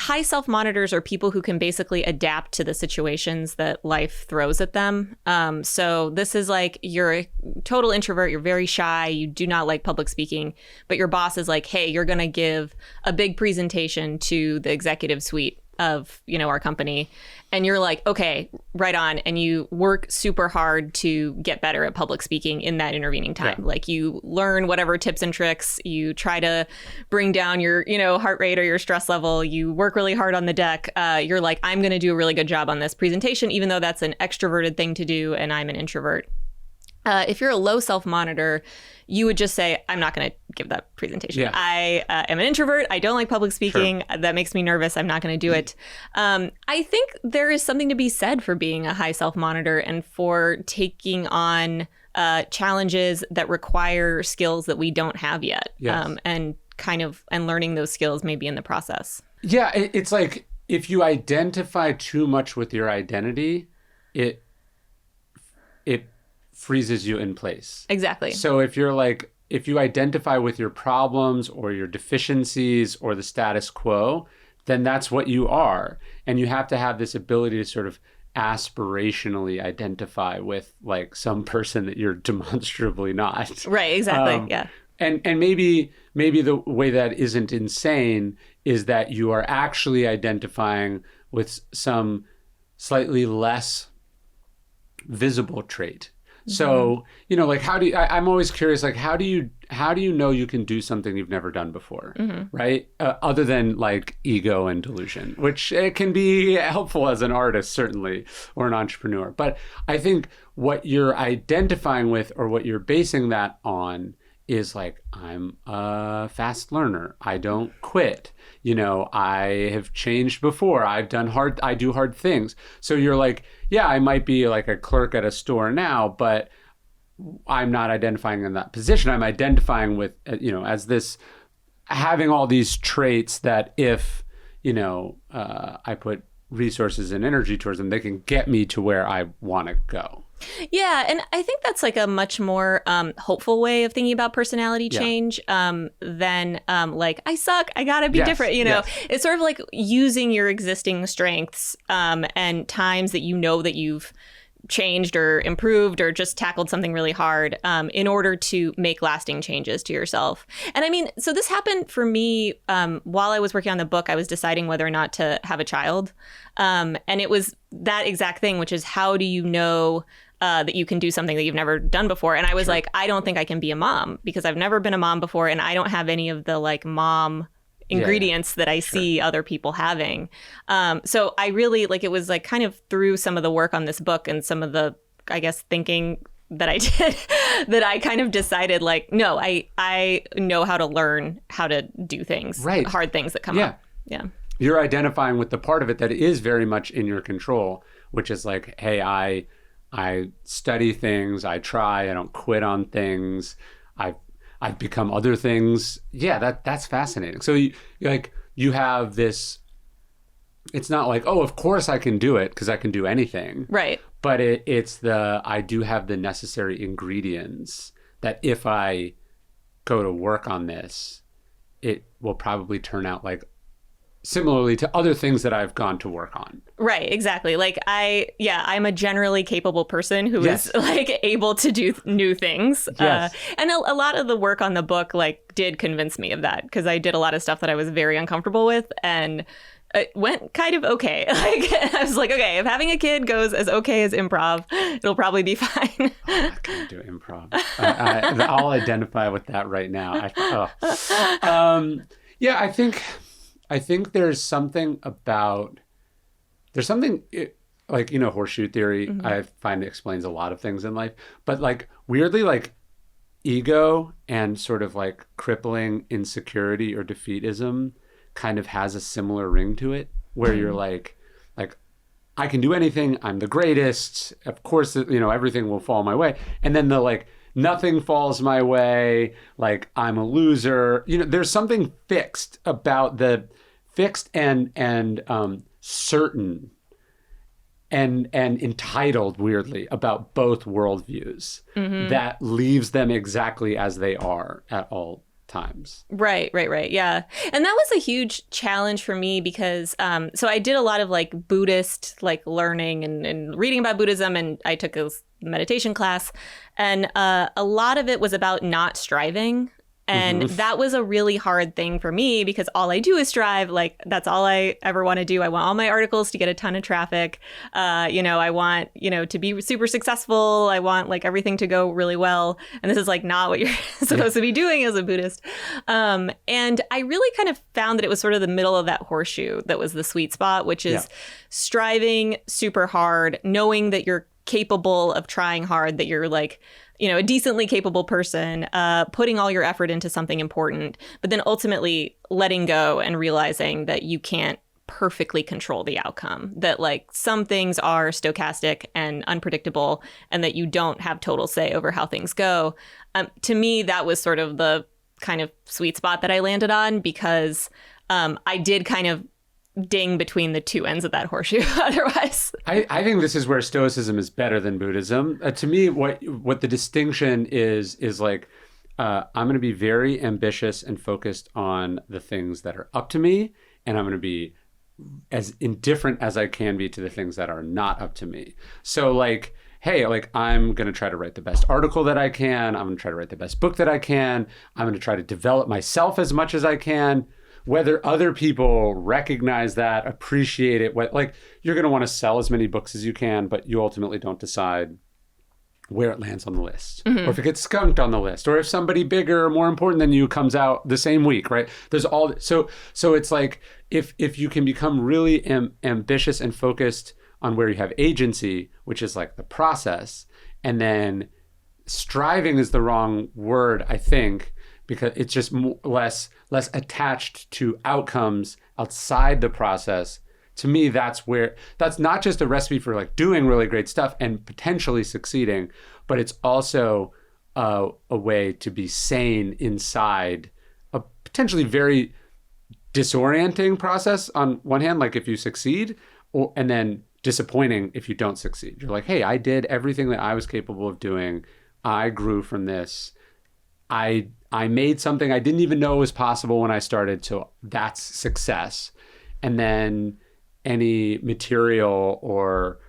high self-monitors are people who can basically adapt to the situations that life throws at them. So this is like, you're a total introvert, you're very shy, you do not like public speaking, but your boss is like, hey, you're going to give a big presentation to the executive suite of, our company. And you're like, okay, right on. And you work super hard to get better at public speaking in that intervening time. Yeah. Like you learn whatever tips and tricks, you try to bring down your, heart rate or your stress level. You work really hard on the deck. You're like, I'm going to do a really good job on this presentation, even though that's an extroverted thing to do. And I'm an introvert. If you're a low self-monitor, you would just say, I'm not going to give that presentation. Yeah. I am an introvert. I don't like public speaking. Sure. That makes me nervous. I'm not going to do it. I think there is something to be said for being a high self-monitor and for taking on challenges that require skills that we don't have yet. Yes. And learning those skills maybe in the process. Yeah, it's like if you identify too much with your identity, it freezes you in place. Exactly. So if you identify with your problems or your deficiencies or the status quo, then that's what you are. And you have to have this ability to sort of aspirationally identify with like some person that you're demonstrably not. Right, exactly. Yeah. And maybe the way that isn't insane is that you are actually identifying with some slightly less visible trait. So, like I'm always curious, like, how do you know you can do something you've never done before, right? Other than like ego and delusion, which it can be helpful as an artist, certainly, or an entrepreneur. But I think what you're identifying with or what you're basing that on is like, I'm a fast learner. I don't quit. I have changed before. I do hard things. So you're like, yeah, I might be like a clerk at a store now, but I'm not identifying in that position. I'm identifying with, as this, having all these traits that if, I put resources and energy towards them, they can get me to where I want to go. Yeah, and I think that's like a much more hopeful way of thinking about personality change than like, I suck, I gotta be different, Yes. It's sort of like using your existing strengths and times that that you've changed or improved or just tackled something really hard in order to make lasting changes to yourself. And I mean, so this happened for me while I was working on the book. I was deciding whether or not to have a child. And it was that exact thing, which is, how do you know that you can do something that you've never done before? And I was like, I don't think I can be a mom because I've never been a mom before. And I don't have any of the like mom ingredients that I see other people having. So I really it was like kind of through some of the work on this book and some of the, I guess, thinking that I did that I kind of decided like, no, I know how to learn how to do things, hard things that come up. Yeah. You're identifying with the part of it that is very much in your control, which is like, hey, I study things, I try, I don't quit on things, I've become other things. Yeah, that's fascinating. So you have this, it's not like, oh, of course I can do it because I can do anything. Right. But it's I do have the necessary ingredients that if I go to work on this, it will probably turn out like similarly to other things that I've gone to work on. Right, exactly. Like I'm a generally capable person who is like able to do new things. Yes. And a lot of the work on the book like did convince me of that because I did a lot of stuff that I was very uncomfortable with and it went kind of okay. Like I was like, okay, if having a kid goes as okay as improv, it'll probably be fine. I can't do improv. I'll identify with that right now. I think there's something like, horseshoe theory, I find explains a lot of things in life, but like weirdly like ego and sort of like crippling insecurity or defeatism kind of has a similar ring to it where you're like, I can do anything. I'm the greatest. Of course, everything will fall my way. And then the like, nothing falls my way. Like I'm a loser. There's something fixed about the fixed and certain and entitled, weirdly, about both worldviews that leaves them exactly as they are at all times. Right. Yeah. And that was a huge challenge for me because so I did a lot of like Buddhist like learning and reading about Buddhism, and I took a meditation class, and a lot of it was about not striving. And that was a really hard thing for me because all I do is strive. Like, that's all I ever want to do. I want all my articles to get a ton of traffic. I want, to be super successful. I want like everything to go really well. And this is like not what you're supposed to be doing as a Buddhist. And I really kind of found that it was sort of the middle of that horseshoe that was the sweet spot, which is striving super hard, knowing that you're capable of trying hard, that you're like, a decently capable person, putting all your effort into something important, but then ultimately letting go and realizing that you can't perfectly control the outcome, that like some things are stochastic and unpredictable, and that you don't have total say over how things go. To me, that was sort of the kind of sweet spot that I landed on, because I did kind of ding between the two ends of that horseshoe otherwise. I think this is where Stoicism is better than Buddhism. To me, what the distinction is like, I'm going to be very ambitious and focused on the things that are up to me, and I'm going to be as indifferent as I can be to the things that are not up to me. So like, hey, like I'm going to try to write the best article that I can. I'm going to try to write the best book that I can. I'm going to try to develop myself as much as I can. Whether other people recognize that, appreciate it, like you're going to want to sell as many books as you can, but you ultimately don't decide where it lands on the list, or if it gets skunked on the list, or if somebody bigger or more important than you comes out the same week, right? There's all so it's like if you can become really ambitious and focused on where you have agency, which is like the process, and then striving is the wrong word, I think, because it's just less attached to outcomes outside the process. To me, that's not just a recipe for like doing really great stuff and potentially succeeding, but it's also a way to be sane inside a potentially very disorienting process on one hand, like if you succeed, and then disappointing if you don't succeed. You're like, hey, I did everything that I was capable of doing. I grew from this. I made something I didn't even know was possible when I started, so that's success. And then any material or,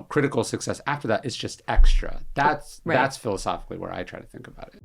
critical success after that is just extra. That's philosophically where I try to think about it.